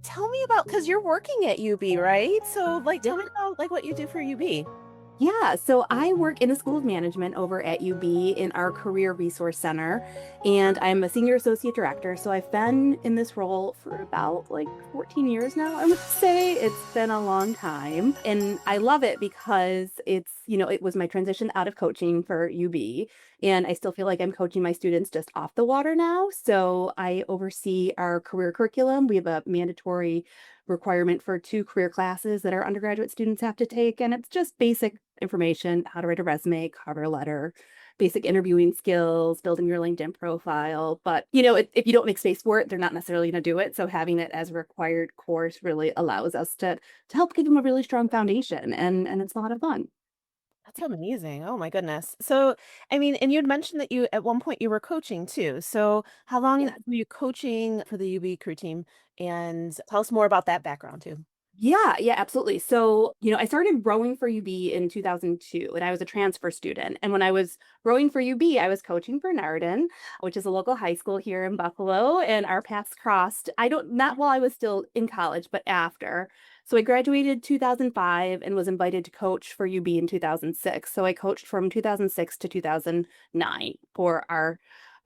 tell me about because you're working at UB, right? So, Yeah. tell me about what you do for UB. Yeah, so I work in the School of Management over at UB in our Career Resource Center, and I'm a senior associate director. So I've been in this role for about 14 years now, I would say. It's been a long time, and I love it because it was my transition out of coaching for UB, and I still feel like I'm coaching my students just off the water now. So I oversee our career curriculum. We have a mandatory requirement for two career classes that our undergraduate students have to take, and it's just basic information: how to write a resume, cover letter, basic interviewing skills, building your LinkedIn profile. But, if you don't make space for it, they're not necessarily going to do it. So having it as a required course really allows us to help give them a really strong foundation, and it's a lot of fun. That's amazing. Oh my goodness. So, I mean, and you'd mentioned that you at one point you were coaching too. So, how long Yeah. were you coaching for the UB crew team? And tell us more about that background too. Yeah, yeah, absolutely. So, I started rowing for UB in 2002, and I was a transfer student. And when I was rowing for UB, I was coaching for Narden, which is a local high school here in Buffalo, and our paths crossed. Not while I was still in college, but after. So I graduated 2005 and was invited to coach for UB in 2006. So I coached from 2006 to 2009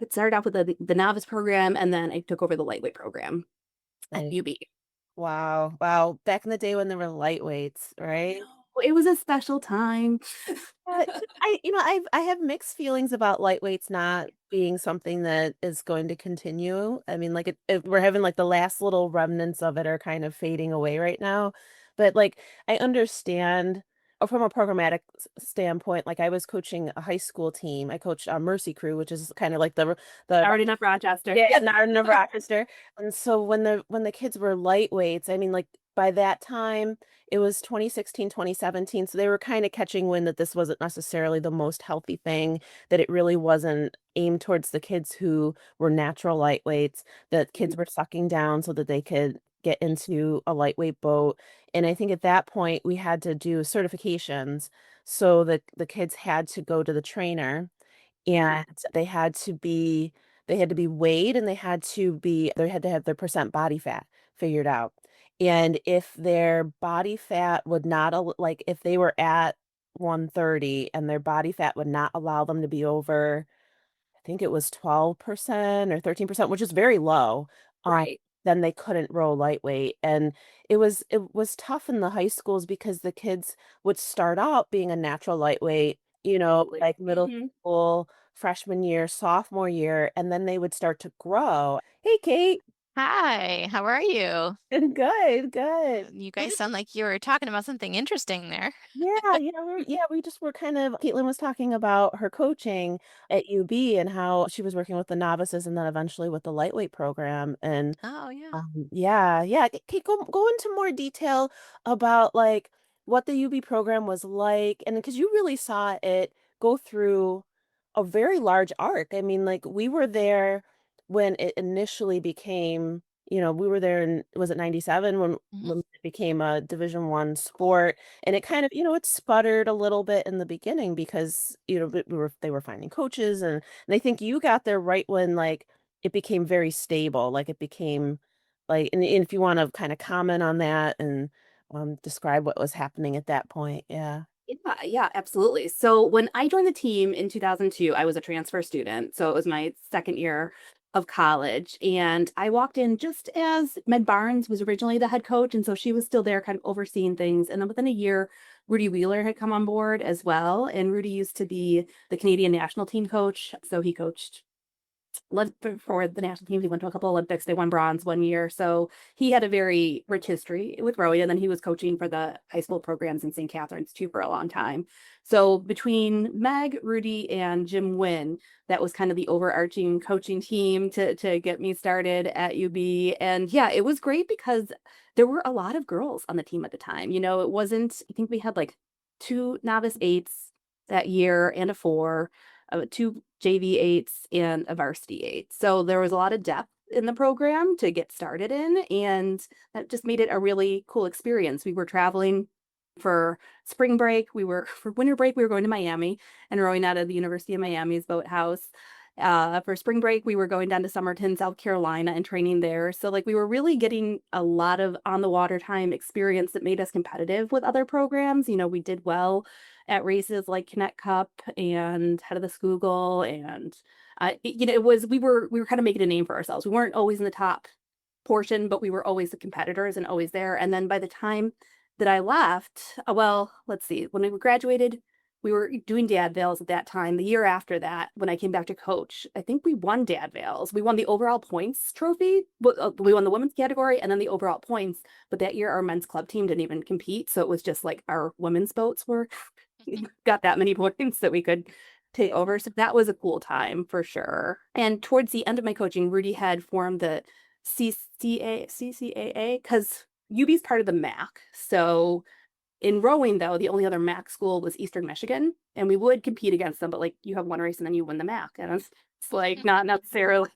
it started off with the novice program, and then I took over the lightweight program at Nice. UB. Wow. Wow. Back in the day when there were lightweights, I right? know. It was a special time. I have mixed feelings about lightweights not being something that is going to continue. I mean, we're having the last little remnants of it are kind of fading away right now. But I understand from a programmatic standpoint. Like I was coaching a high school team. I coached a Mercy Crew, which is kind of like the Already enough Rochester. yeah, not in Rochester. And so when the kids were lightweights, I mean, by that time, it was 2016, 2017. So they were kind of catching wind that this wasn't necessarily the most healthy thing, that it really wasn't aimed towards the kids who were natural lightweights, that kids were sucking down so that they could get into a lightweight boat. And I think at that point we had to do certifications. So the kids had to go to the trainer and they had to be weighed, and they had to have their percent body fat figured out. And if their body fat would not if they were at 130 and their body fat would not allow them to be over, I think it was 12% or 13%, which is very low. Um, Right. then they couldn't row lightweight. And it was tough in the high schools because the kids would start out being a natural lightweight, Absolutely. like middle Mhm. school, freshman year, sophomore year, and then they would start to grow. Hey, Kate. Hi, how are you? Good, good, good. You We're guys just sound like you were talking about something interesting there. we just were kind of Caitlin was talking about her coaching at UB and how she was working with the novices and then eventually with the lightweight program. And Oh, yeah. yeah, yeah. Kate, go into more detail about what the UB program was like, and because you really saw it go through a very large arc. I mean, we were there when it initially became, we were there in, was it 97 Mhm. when it became a Division 1 sport, and it kind of, it sputtered a little bit in the beginning because, they were finding coaches, and I think you got there right when it became very stable, it became and if you want to kind of comment on that and describe what was happening at that point. Yeah. Yeah, yeah, absolutely. So when I joined the team in 2002, I was a transfer student. So it was my second year of college. And I walked in just as Med Barnes was originally the head coach. And so she was still there kind of overseeing things. And then within a year, Rudy Wheeler had come on board as well. And Rudy used to be the Canadian national team coach. So he coached led for the national team. He went to a couple Olympics. They won bronze one year. So he had a very rich history with rowing. And then he was coaching for the high school programs in St. Catharines too for a long time. So between Meg, Rudy, and Jim Wynn, that was kind of the overarching coaching team to get me started at UB. And yeah, it was great because there were a lot of girls on the team at the time. It wasn't, I think we had two novice eights that year and a four, two JV eights and a varsity eight. So there was a lot of depth in the program to get started in, and that just made it a really cool experience. We were traveling for spring break. For winter break, we were going to Miami and rowing out of the University of Miami's boathouse. For spring break, we were going down to Summerton, South Carolina and training there. So like we were really getting a lot of on the water time experience that made us competitive with other programs. We did well at races like Connect Cup and Head of the Scoogle and we were kind of making a name for ourselves. We weren't always in the top portion, but we were always the competitors and always there. And then by the time that I left, well, let's see, when we graduated, we were doing dad veils at that time. The year after that, when I came back to coach, I think we won dad veils. We won the overall points trophy. We won the women's category and then the overall points. But that year, our men's club team didn't even compete. So it was just like our women's boats were got that many points that we could take over. So that was a cool time for sure. And towards the end of my coaching, Rudy had formed the CCAA because UB's part of the MAC. So in rowing, though, the only other MAC school was Eastern Michigan, and we would compete against them, but like you have one race and then you win the MAC, and it's like not necessarily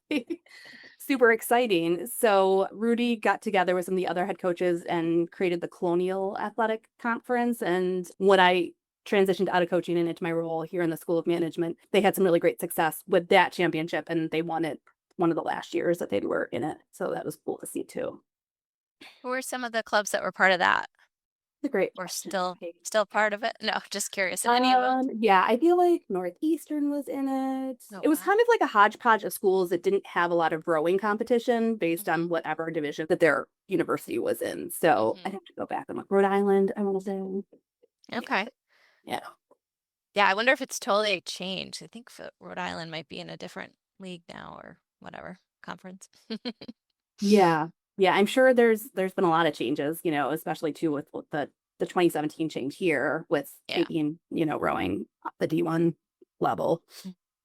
super exciting. So Rudy got together with some of the other head coaches and created the Colonial Athletic Conference. And when I transitioned out of coaching and into my role here in the School of Management, they had some really great success with that championship, and they won it one of the last years that they were in it. So that was cool to see too. Who were some of the clubs that were part of that? It's a great Or question. still part of it? No, just curious if any of them. Yeah, I feel like Northeastern was in it. Oh, It was wow. kind of like a hodgepodge of schools that didn't have a lot of rowing competition based on whatever division that their university was in. So I'd have to go back and look. Rhode Island, I want to say. Okay. Yeah. Yeah, I wonder if it's totally changed. I think Rhode Island might be in a different league now or whatever conference. Yeah. Yeah, I'm sure there's been a lot of changes, especially too with the 2017 change here with Yeah. taking, rowing up the D1 level.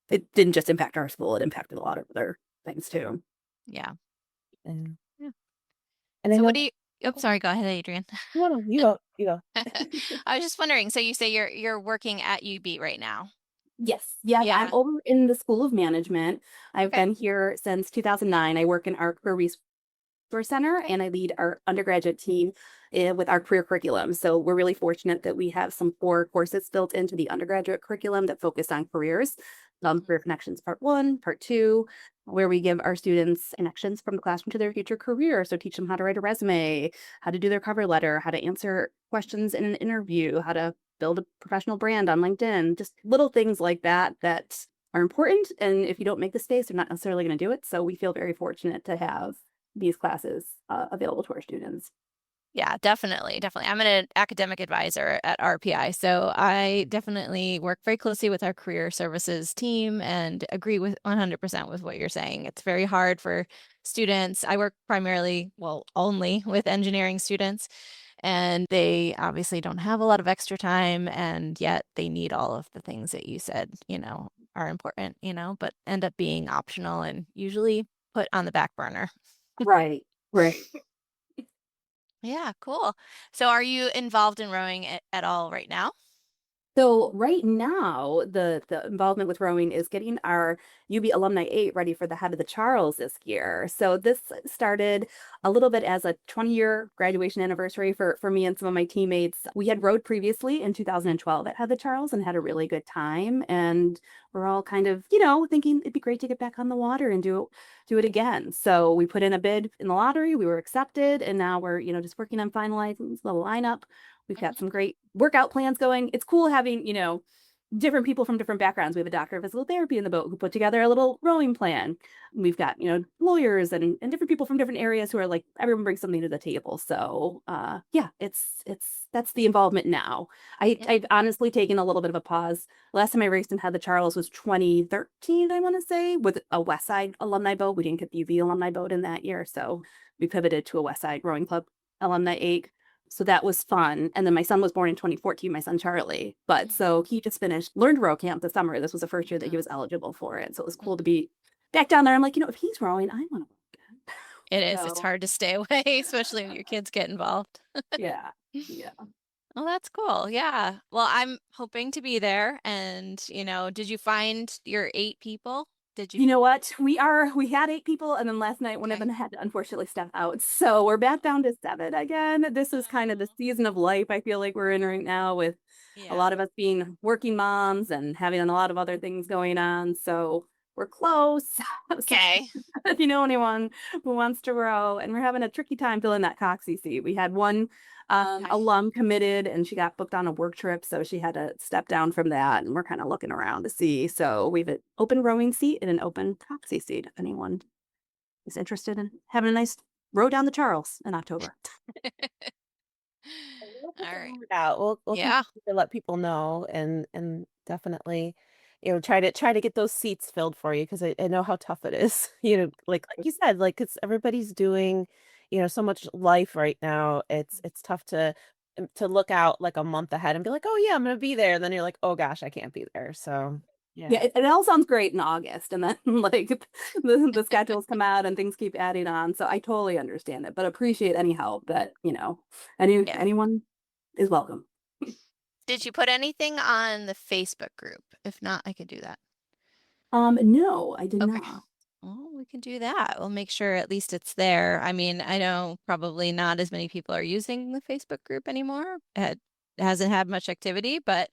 It didn't just impact our school, it impacted a lot of other things too. Yeah. And, Yeah. and I So know, what do you, oh, sorry, go ahead, Adrian. no, you go, you go. I was just wondering, so you say you're working at UB right now? Yes. Yeah, I'm Yeah. over in the School of Management. I've Okay. been here since 2009. I work in our career resource center and I lead our undergraduate team with our career curriculum. So we're really fortunate that we have some core courses built into the undergraduate curriculum that focus on careers. Career Connections Part 1, Part 2, where we give our students connections from the classroom to their future career. So teach them how to write a resume, how to do their cover letter, how to answer questions in an interview, how to build a professional brand on LinkedIn, just little things like that that are important. And if you don't make the space, they're not necessarily going to do it. So we feel very fortunate to have these classes available to our students. Yeah, definitely. Definitely. I'm an academic advisor at RPI, so I definitely work very closely with our career services team and agree with 100% with what you're saying. It's very hard for students. I work primarily, well, only with engineering students, and they obviously don't have a lot of extra time, and yet they need all of the things that you said, are important, but end up being optional and usually put on the back burner. Right, right. Yeah, cool. So are you involved in rowing at all right now? So right now, the involvement with rowing is getting our UB Alumni 8 ready for the Head of the Charles this year. So this started a little bit as a 20-year graduation anniversary for me and some of my teammates. We had rowed previously in 2012 at Head of the Charles and had a really good time. And we're all kind of, thinking it'd be great to get back on the water and do it again. So we put in a bid in the lottery, we were accepted, and now we're, just working on finalizing the lineup. We've got some great workout plans going. It's cool having, different people from different backgrounds. We have a doctor of physical therapy in the boat who put together a little rowing plan. We've got, lawyers and different people from different areas who are like, everyone brings something to the table. So yeah, that's the involvement now. Yeah. I've honestly taken a little bit of a pause. Last time I raced and had the Charles was 2013, I want to say, with a West Side alumni boat. We didn't get the UV alumni boat in that year. So we pivoted to a West Side Rowing Club alumni 8. So that was fun. And then my son was born in 2014, my son Charlie. But so he just learned row camp this summer. This was the first year that he was eligible for it. So it was cool to be back down there. I'm like, if he's rowing, I want to row It again. is. It's So, hard to stay away, especially when your kids get involved. yeah. Yeah. Well, that's cool. Yeah. Well, I'm hoping to be there. And, did you find your 8 people? Did you? You know what? We had 8 people, and then last night one of Okay. them had to unfortunately step out. So we're back down to 7 again. This is kind of the Oh, season of life I feel like we're in right now with a yeah. lot of us being working moms and having a lot of other things going on. So we're close. So Okay. if you know anyone who wants to row, and we're having a tricky time filling that coxie seat. We had one alum committed, and she got booked on a work trip, so she had to step down from that. And we're kind of looking around to see. So we have an open rowing seat and an open coxie seat. If anyone is interested in having a nice row down the Charles in October. We'll put All the right. word out. We'll Yeah. continue to let people know and definitely, try to get those seats filled for you because I know how tough it is. Like you said, like it's everybody's doing, so much life right now. It's tough to look out like a month ahead and be like, oh yeah, I'm gonna be there. And then you're like, oh gosh, I can't be there. So yeah. Yeah, it all sounds great in August, and then like the schedules come out and things keep adding on. So I totally understand it, but appreciate any help that, Yeah. anyone is welcome. Did you put anything on the Facebook group? If not, I could do that. No, I did Okay. not. Well, we can do that. We'll make sure at least it's there. I mean, I know probably not as many people are using the Facebook group anymore. It hasn't had much activity, but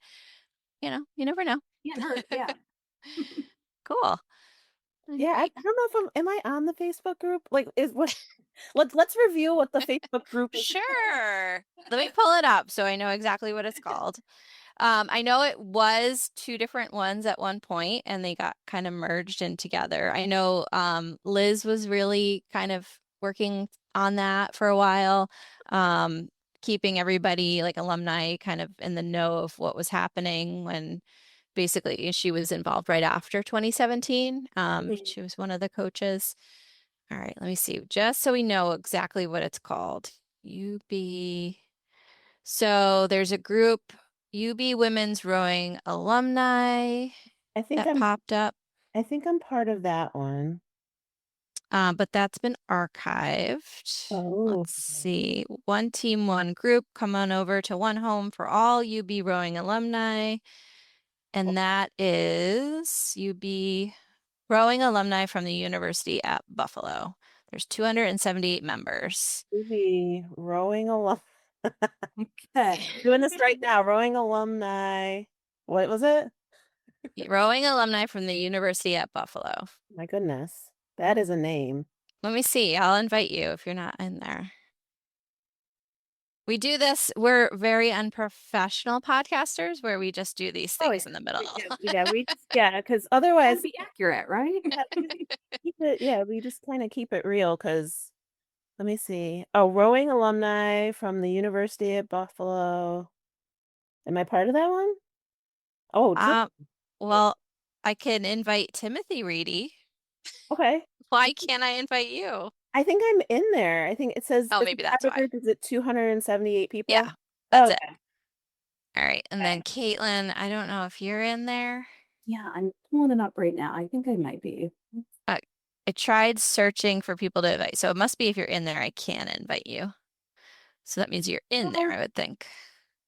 you never know. Can't hurt. Yeah. Cool. All Yeah, I right. don't know if am I on the Facebook group? Like is what let's review what the Facebook group is. Sure. Let me pull it up so I know exactly what it's called. I know it was two different ones at one point and they got kind of merged in together. I know Liz was really kind of working on that for a while, keeping everybody like alumni kind of in the know of what was happening when basically she was involved right after 2017. Mhm. She was one of the coaches. All right, let me see. Just so we know exactly what it's called. UB. So there's a group, UB Women's Rowing Alumni, I think that I'm popped up, I think I'm part of that one. but that's been archived. Oh. Let's see. One team, one group. Come on over to One Home for all UB Rowing alumni. And that is UB Rowing alumni from the University at Buffalo. There's 278 members. Movie rowing alum Okay. doing this right now, rowing alumni. What was it? Rowing alumni from the University at Buffalo. My goodness. That is a name. Let me see. I'll invite you if you're not in there. We do this. We're very unprofessional podcasters where we just do these Oh things in the middle. because otherwise Gotta be accurate, right? yeah, keep it we just kind of keep it real because let me see. Oh, rowing alumni from the University at Buffalo. Am I part of that one? Oh, Um, well, I can invite Timothy Reedy. okay. Why can't I invite you? I think I'm in there. I think it says Oh, at the maybe top that's of the why. group is it 278 Yeah, people? that's Okay. it. All right. And then Caitlin, I don't know if you're in there. Yeah, I'm pulling it up right now. I think I might be. Uh, I tried searching for people to invite. So it must be if you're in there, I can invite you. So that means you're in there, I would think.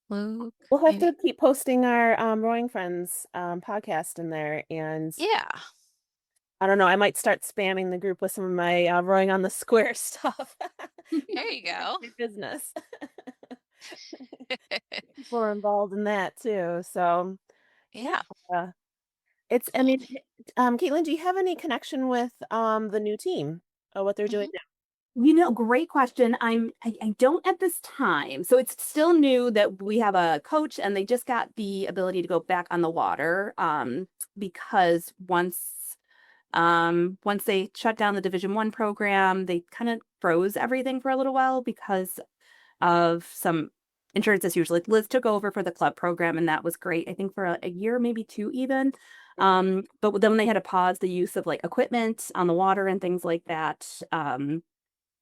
Luke, We'll have maybe. to keep posting our Rowing Friends podcast in there. And Yeah. I don't know, I might start spamming the group with some of my rowing on the square stuff. There you go. My business. People are involved in that too. So yeah. Yeah. I Cool. mean, Caitlin, do you have any connection with the new team or what they're doing Mhm. now? Great question. I don't at this time. So it's still new that we have a coach and they just got the ability to go back on the water. Because once they shut down the Division 1 program, they kind of froze everything for a little while because of some insurance issues. Like Liz took over for the club program, and that was great. I think for a year, maybe two even. But then they had to pause the use of like equipment on the water and things like that.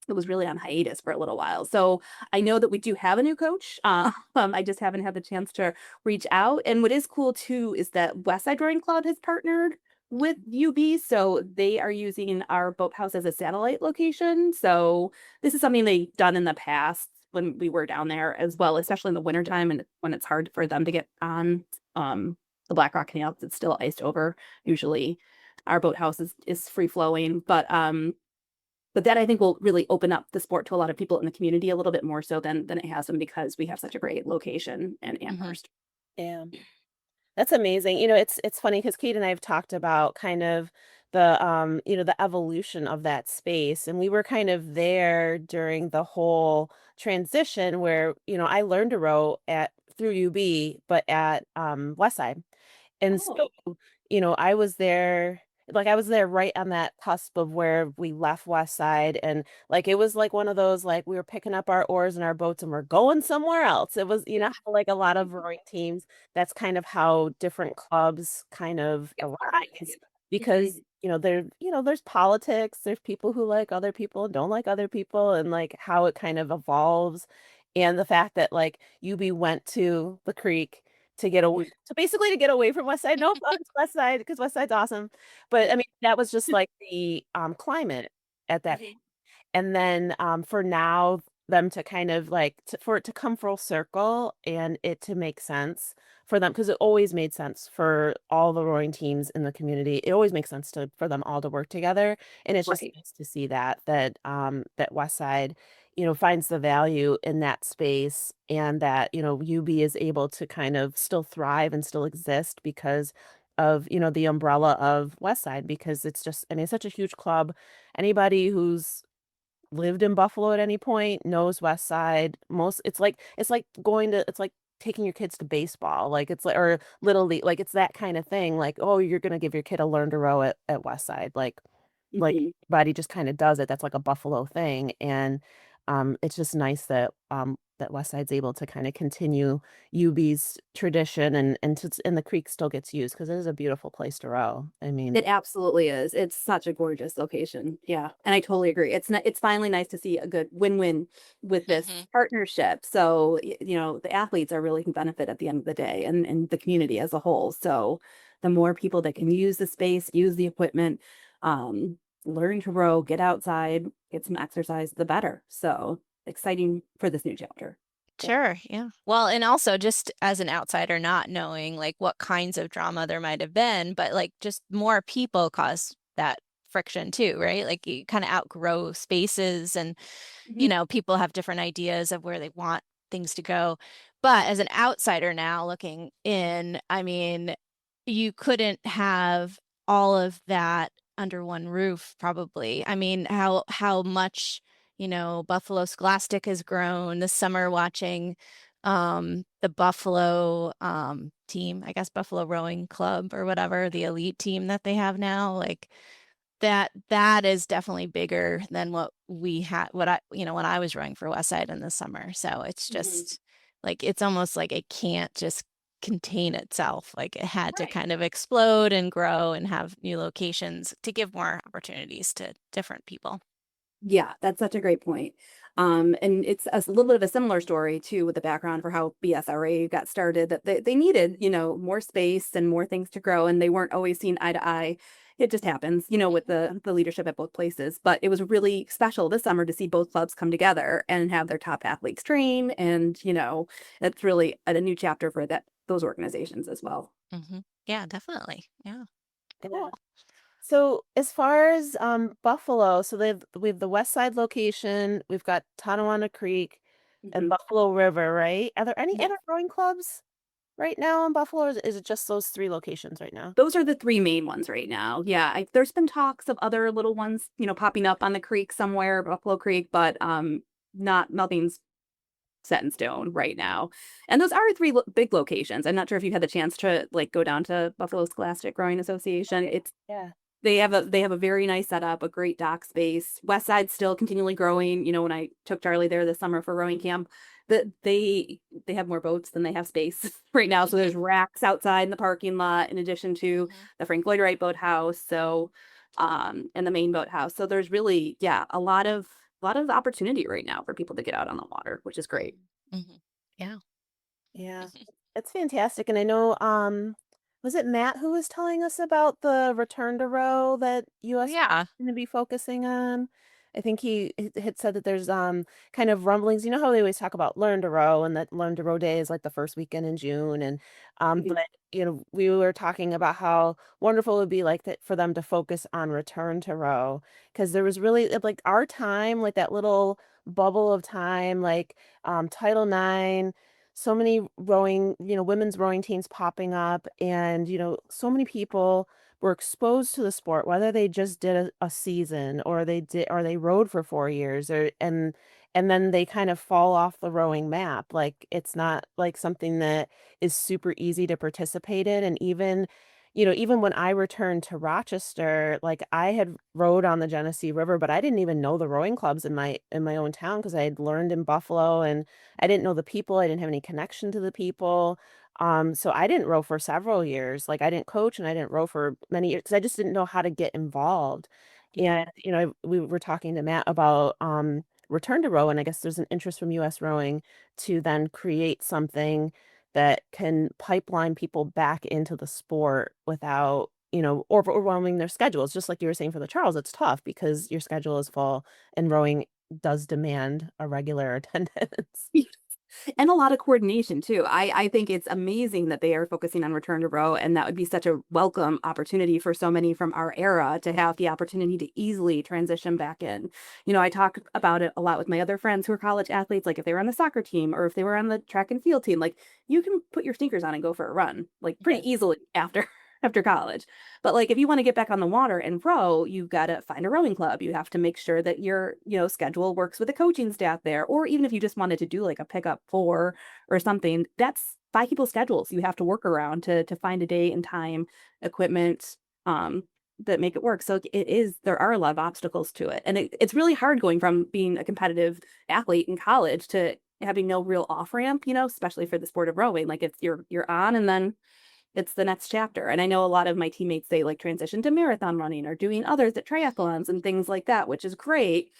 It was really on hiatus for a little while. So I know that we do have a new coach. I just haven't had the chance to reach out. And what is cool too is that West Side Rowing Club has partnered with UB. So they are using our boathouse as a satellite location. So this is something they've done in the past when we were down there as well, especially in the wintertime and when it's hard for them to get on the Black Rock Canal because it's still iced over. Usually our boathouse is free flowing. But that I think will really open up the sport to a lot of people in the community a little bit more so than it has been because we have such a great location in Amherst. Yeah. That's amazing. It's funny because Kate and I have talked about kind of the evolution of that space. And we were kind of there during the whole transition where, I learned to row at through UB, but at Westside. And Oh, so, I was there right on that cusp of where we left West Side. And like, it was like one of those, like, we were picking up our oars and our boats and we're going somewhere else. It was, how, like a lot of rowing teams, that's kind of how different clubs kind of arise because, mhm. there's politics, there's people who like other people and don't like other people, and like how it kind of evolves. And the fact that like UB went to the creek to get away, so basically to get away from West Side. No offense, West Side, because West Side's awesome. But I mean, that was just like the climate at that. Mhm. And then for now, them to kind of like for it to come full circle and it to make sense for them, because it always made sense for all the rowing teams in the community. It always makes sense for them all to work together. And it's just Right. nice to see that West Side, finds the value in that space, and that, UB is able to kind of still thrive and still exist because of, the umbrella of West Side, because it's just, I mean, it's such a huge club. Anybody who's lived in Buffalo at any point knows West Side. It's like taking your kids to baseball. Like it's like, or Little League, like it's that kind of thing. Like, oh, you're gonna give your kid a learn to row at West Side. Like Mhm. everybody just kind of does it. That's like a Buffalo thing. And it's just nice that West Side's able to kind of continue UB's tradition, and the creek still gets used because it is a beautiful place to row. I mean, It absolutely is. It's such a gorgeous location. Yeah, and I totally agree. It's finally nice to see a good win-win with this Hmm. partnership. So, the athletes are really can benefit at the end of the day and the community as a whole. So, the more people that can use the space, use the equipment, um, learn to row, get outside, get some exercise, the better. So, exciting for this new chapter. Yeah. Sure, yeah. Well, and also just as an outsider, not knowing like what kinds of drama there might have been, but like just more people cause that friction too, right? Like you kind of outgrow spaces and Mhm. people have different ideas of where they want things to go. But as an outsider now looking in, I mean, you couldn't have all of that under one roof, probably. I mean, how much, Buffalo Scholastic has grown this summer watching the Buffalo team, I guess Buffalo Rowing Club or whatever, the elite team that they have now. Like that is definitely bigger than what we had what I when I was rowing for Westside in the summer. So it's Mhm. just like it's almost like it can't just contain itself. Like it had to Right. kind of explode and grow and have new locations to give more opportunities to different people. Yeah, that's such a great point. And it's little bit of a similar story too with the background for how BSRA got started, that they needed, more space and more things to grow, and they weren't always seen eye to eye. It just happens, with the leadership at both places. But it was really special this summer to see both clubs come together and have their top athletes train. And, it's really a new chapter for those organizations as well. Yeah, definitely. Yeah. yeah. Cool. So as far as Buffalo, so we have the West Side location, we've got Tonawanda Creek and Mhm. Buffalo River, right? Are there any Yes. other rowing clubs right now in Buffalo, or is it just those three locations right now? Those are the 3 main ones right now. Yeah, there's been talks of other little ones, popping up on the creek somewhere, Buffalo Creek, but, nothing's set in stone right now. And those are 3 big locations. I'm not sure if you had the chance to, like, go down to Buffalo Scholastic Growing Association. Yeah. They have a very nice setup, a great dock space. West Side's still continually growing. When I took Charlie there this summer for rowing camp, that they have more boats than they have space right now. So Hmm. there's racks outside in the parking lot in addition to Hmm. the Frank Lloyd Wright boathouse. So and the main boathouse. So there's really, yeah, a lot of opportunity right now for people to get out on the water, which is great. Hmm. Yeah. Yeah. It's fantastic. And I know, was it Matt who was telling us about the return to row that US is Yeah. going to be focusing on? I think he had said that there's kind of rumblings. You know how they always talk about learn to row, and that learn to row day is like the first weekend in June. And Mhm. but we were talking about how wonderful it would be like that for them to focus on return to row, because there was really like our time, like that little bubble of time, like Title IX, so many rowing, women's rowing teams popping up, and, so many people were exposed to the sport, whether they just did a season or they rowed for 4 years, and then they kind of fall off the rowing map. Like it's not like something that is super easy to participate in. And even, even when I returned to Rochester, like I had rowed on the Genesee River, but I didn't even know the rowing clubs in my own town because I had learned in Buffalo, and I didn't know the people. I didn't have any connection to the people. So I didn't row for several years. Like I didn't coach and I didn't row for many years because I just didn't know how to get involved. Yeah. And, we were talking to Matt about return to row, and I guess there's an interest from US Rowing to then create something that can pipeline people back into the sport without, overwhelming their schedules. Just like you were saying for the Charles, it's tough because your schedule is full and rowing does demand a regular attendance. And a lot of coordination too. I think it's amazing that they are focusing on return to row, and that would be such a welcome opportunity for so many from our era to have the opportunity to easily transition back in. I talk about it a lot with my other friends who are college athletes, like if they were on the soccer team or if they were on the track and field team, like you can put your sneakers on and go for a run, like Yeah. pretty easily after after college. But like if you want to get back on the water and row, you've got to find a rowing club. You have to make sure that your, schedule works with the coaching staff there. Or even if you just wanted to do like a pickup four or something, that's 5 people's schedules you have to work around to find a day and time, equipment, um, that make it work. So there are a lot of obstacles to it. And it's really hard going from being a competitive athlete in college to having no real off ramp, especially for the sport of rowing. Like it's you're on and then it's the next chapter. And I know a lot of my teammates, they like transition to marathon running or doing others at triathlons and things like that, which is great.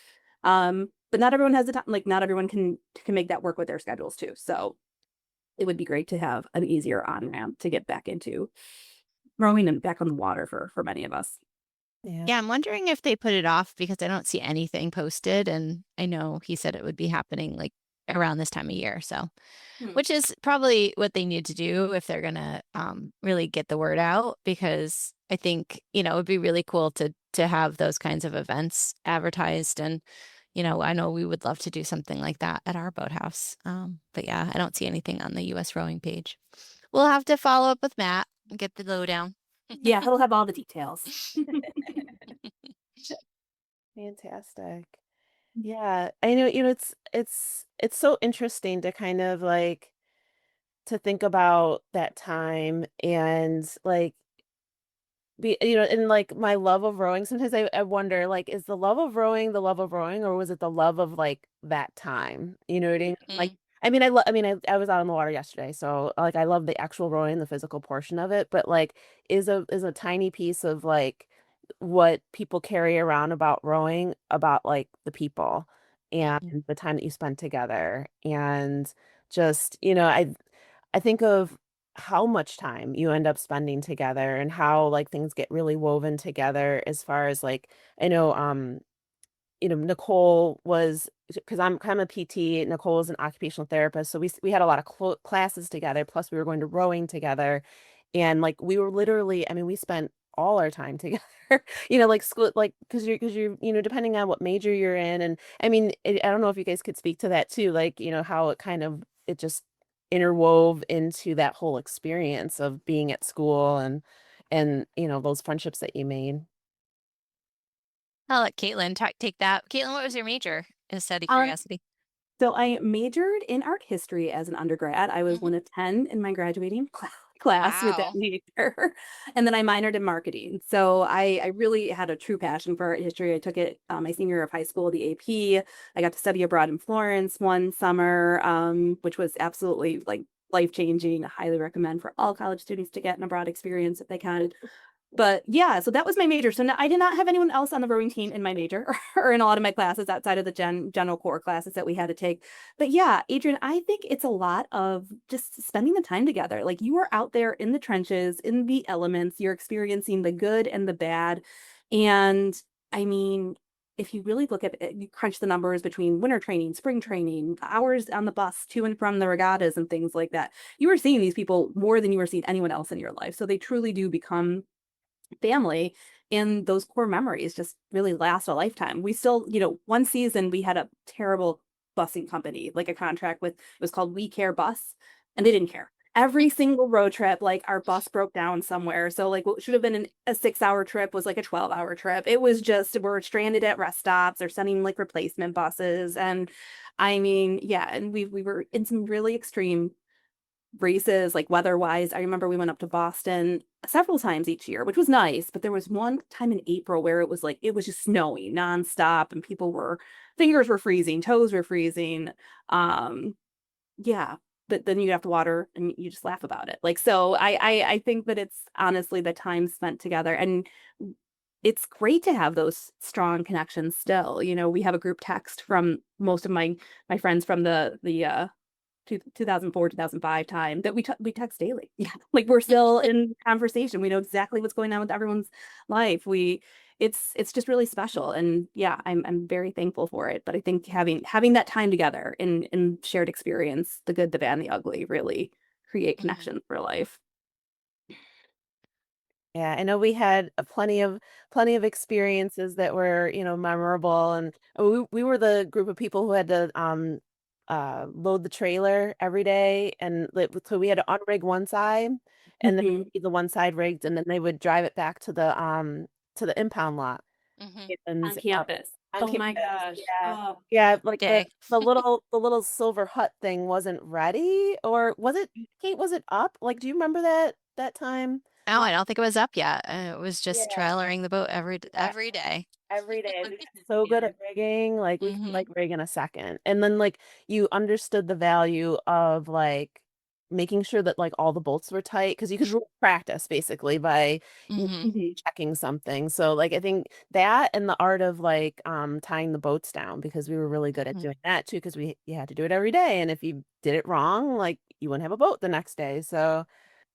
But not everyone has the time, like not everyone can make that work with their schedules too. So it would be great to have an easier on ramp to get back into rowing and back on the water for many of us. Yeah. Yeah, I'm wondering if they put it off because I don't see anything posted, and I know he said it would be happening like around this time of year. So, Hmm. which is probably what they need to do if they're gonna really get the word out, because I think, it would be really cool to have those kinds of events advertised. And, I know we would love to do something like that at our boathouse. But yeah, I don't see anything on the US rowing page. We'll have to follow up with Matt and get the lowdown. Yeah, he'll have all the details. Fantastic. Yeah. I know, it's so interesting to kind of like to think about that time and like and like my love of rowing. Sometimes I wonder, like, is the love of rowing the love of rowing, or was it the love of like that time? You know what I mean? Like, Mm. I was out on the water yesterday, so like I love the actual rowing, the physical portion of it, but like is a tiny piece of like what people carry around about rowing, about like the people and Mhm. the time that you spend together. And just, I think of how much time you end up spending together and how like things get really woven together as far as like I know Nicole was, because I'm kind of a PT, Nicole is an occupational therapist, so we had a lot of classes together, plus we were going to rowing together, and like we were literally, I mean, we spent all our time together, like school, like because you're depending on what major you're in. And I mean, I don't know if you guys could speak to that too, like how it just interwove into that whole experience of being at school, and those friendships that you made. I'll let Caitlin take that. Caitlin, what was your major? Just out of Um, curiosity. So I majored in art history as an undergrad. I was Hmm. one of 10 in my graduating class with that Wow. major. And then I minored in marketing. So I really had a true passion for art history. I took it my senior year of high school, the AP. I got to study abroad in Florence one summer, which was absolutely like life-changing. I highly recommend for all college students to get an abroad experience if they can. But yeah, so that was my major. So I did not have anyone else on the rowing team in my major or in a lot of my classes outside of the general core classes that we had to take. But yeah, Adrian, I think it's a lot of just spending the time together. Like you are out there in the trenches, in the elements, you're experiencing the good and the bad. And I mean, if you really look at it, you crunch the numbers between winter training, spring training, hours on the bus to and from the regattas and things like that. You are seeing these people more than you are seeing anyone else in your life. So they truly do become family, and those core memories just really last a lifetime. We still, one season we had a terrible busing company, like a contract with, it was called We Care Bus, and they didn't care every single road trip, like our bus broke down somewhere. So like what should have been a 6 hour trip was like a 12-hour trip. It was just, we're stranded at rest stops or sending like replacement buses. And I mean, yeah, and we were in some really extreme races, like weather-wise. I remember we went up to Boston several times each year, which was nice, but there was one time in April where it was like it was just snowing nonstop and people were fingers were freezing, toes were freezing. Um yeah, but then you have to water and you just laugh about it. Like so I think that it's honestly the time spent together and it's great to have those strong connections still. You know, we have a group text from most of my friends from the 2004 2005 time that we text daily. Yeah, like we're still in conversation. We know exactly what's going on with everyone's life. It's just really special, and yeah, I'm very thankful for it. But I think having that time together in shared experience, the good, the bad, and the ugly, really create Mhm. connections for life. Yeah, I know we had plenty of experiences that were, memorable, and we were the group of people who had to load the trailer every day, and so we had to unrig one side and then Mhm. leave the one side rigged, and then they would drive it back to the impound lot. Mhm. On And campus. on Oh campus, my gosh. yeah. Oh. Yeah, like the Day. the little the little silver hut thing wasn't ready, or was it, Kate, was it up? Like, do you remember that time? Oh, I don't think it was up yet. It was just Yeah. trailering the boat Yeah. every day. Every day. We got so good Yeah. at rigging, like we could Mhm. like rig in a second. And then like you understood the value of like making sure that like all the bolts were tight because you could practice basically by Mhm. Mhm. checking something. So like I think that and the art of like tying the boats down because we were really good at Mhm. doing that too because we you had to do it every day and if you did it wrong, like you wouldn't have a boat the next day. So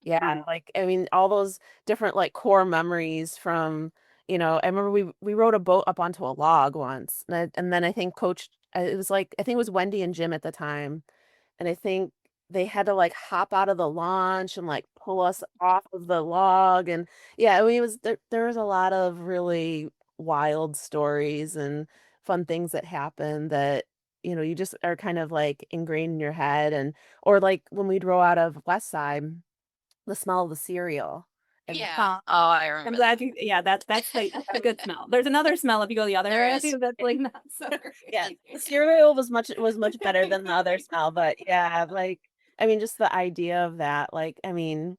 yeah, Right. like I mean, all those different like core memories from, I remember we rode a boat up onto a log once, and then I think Coach, it was like I think it was Wendy and Jim at the time, and I think they had to like hop out of the launch and like pull us off of the log, and yeah, I mean, it was there was a lot of really wild stories and fun things that happened that you just are kind of like ingrained in your head, and or like when we'd row out of West Side. The smell of the cereal. And Yeah. Uh, Oh, I I'm remember glad that. you, yeah, that's the good smell. There's another smell if you go the other There way, I is. think that's like not so yeah, great. the cereal was much better than the other smell, but yeah, like I mean just the idea of that, like I mean,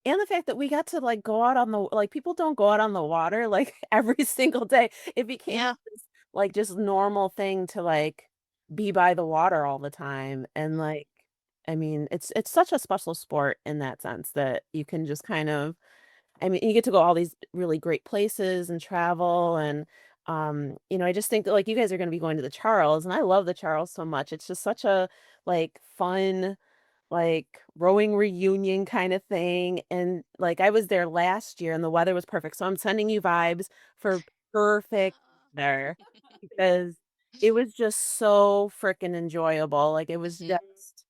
and the fact that we got to like go out on the like people don't go out on the water like every single day. It became Yeah. this like just normal thing to like be by the water all the time and like I mean, it's such a special sport in that sense that you can just kind of I mean, you get to go all these really great places and travel and I just think that like you guys are going to be going to the Charles and I love the Charles so much. It's just such a like fun like rowing reunion kind of thing and like I was there last year and the weather was perfect. So I'm sending you vibes for perfect there because it was just so freaking enjoyable. Like it was Mhm. just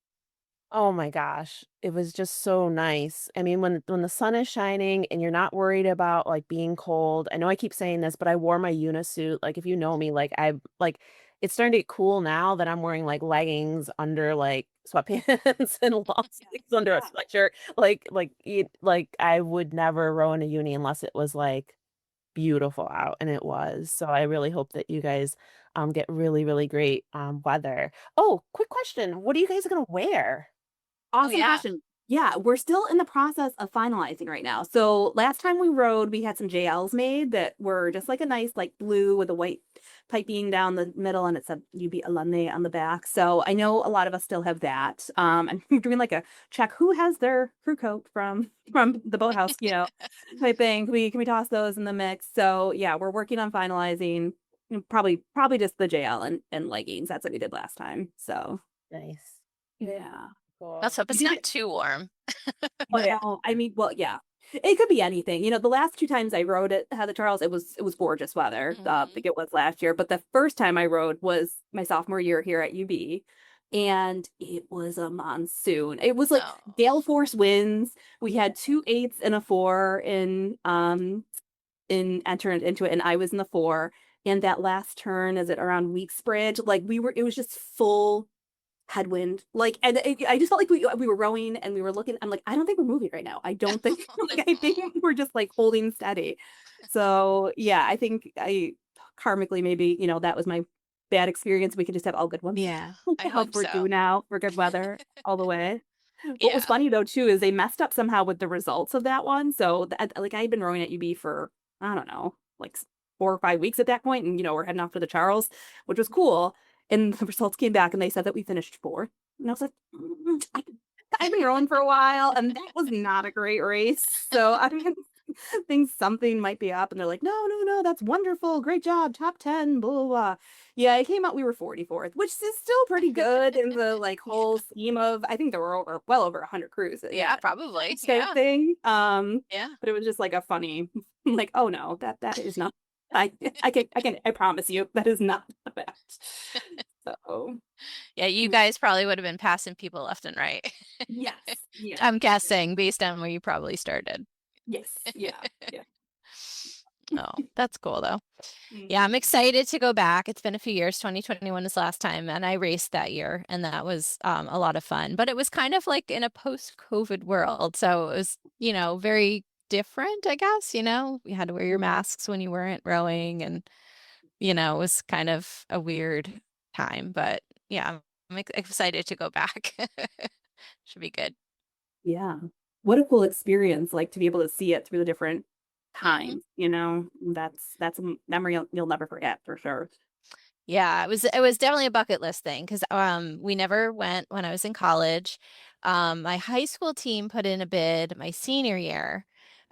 oh my gosh, it was just so nice. I mean, when the sun is shining and you're not worried about like being cold. I know I keep saying this, but I wore my unisuit. Like if you know me, like I like it's starting to get cool now that I'm wearing like leggings under like sweatpants and long sleeves under a Yeah. sweatshirt. Like I would never row in a uni unless it was like beautiful out, and it was. So I really hope that you guys get really, really great weather. Oh, quick question. What are you guys gonna wear? Oh Awesome yeah. question. Yeah, we're still in the process of finalizing right now. So last time we rode, we had some JLs made that were just like a nice like blue with a white piping down the middle and it said UB alumni on the back. So I know a lot of us still have that. And we're doing like a check who has their crew coat from the boathouse, type thing. Can we toss those in the mix? So yeah, we're working on finalizing probably just the JL and leggings. That's what we did last time. So Nice. Very yeah. Let's cool. hope We it's did not it. too warm. Oh yeah. No, I mean, well, yeah, it could be anything. The last two times I rode it, had the Charles, it was gorgeous weather. I Mhm. think it was last year, but the first time I rode was my sophomore year here at UB, and it was a monsoon. It was like Oh. gale force winds. We had two eights and a four in entering into it, and I was in the four. And that last turn, is it around Weeks Bridge? Like it was just full headwind. Like, and I just felt like we were rowing and we were looking. I'm like, I don't think we're moving right now. I don't think like I think we're just like holding steady. So yeah, I think I karmically maybe, that was my bad experience. We could just have all good ones. Yeah, I I hope hope we're so. due now for good weather all the way. What was Yeah. funny though too is they messed up somehow with the results of that one. So like I had been rowing at UB for I don't know, like 4 or 5 weeks at that point, and we're heading off to the Charles, which was cool. And the results came back, and they said that we finished fourth, and I was like, I've been rowing for a while, and that was not a great race. So I think something might be up, and they're like, no, no, no, that's wonderful, great job, top 10, blah blah blah. Yeah, it came out we were 44th, which is still pretty good in the like Yeah. whole scheme of I think there were well over 100 crews, Yeah, probably. same Yeah. thing. Yeah. But it was just like a funny, like, oh no, that is not. I promise you that is not the fact. So Yeah, you guys probably would have been passing people left and right. yes, yeah, I'm guessing based on where you probably started. yes, yeah, yeah. Oh, that's cool though. Yeah, I'm Mhm. excited to go back. It's been a few years. 2021 is last time, and I raced that year, and that was a lot of fun. But it was kind of like in a post-COVID world, so it was, very different, I guess. You had to wear your masks when you weren't rowing, and it was kind of a weird time. But yeah, I'm excited to go back. Should be good. Yeah. What a cool experience, like to be able to see it through the different Mhm. times, that's a memory you'll never forget for sure. Yeah, it was definitely a bucket list thing because we never went when I was in college. My high school team put in a bid my senior year.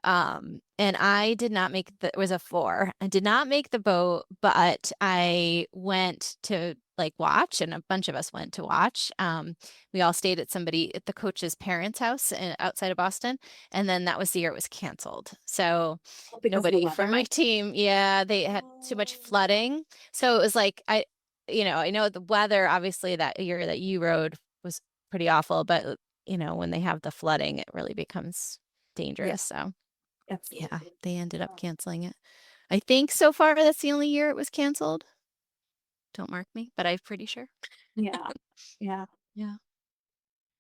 And I did not make the it was a four. I did not make the boat, but I went to like watch, and a bunch of us went to watch. We all stayed at the coach's parents' house outside of Boston, and then that was the year it was canceled. So Oh, because of the nobody from my weather? team, yeah, they had too much Oh. flooding. So it was like I know the weather obviously that year that you rode was pretty awful, but when they have the flooding, it really becomes Yeah, dangerous. So yeah, absolutely. they ended up Oh, canceling it. I think so far that's the only year it was canceled. Don't mark me, but I'm pretty sure. yeah, yeah. Yeah.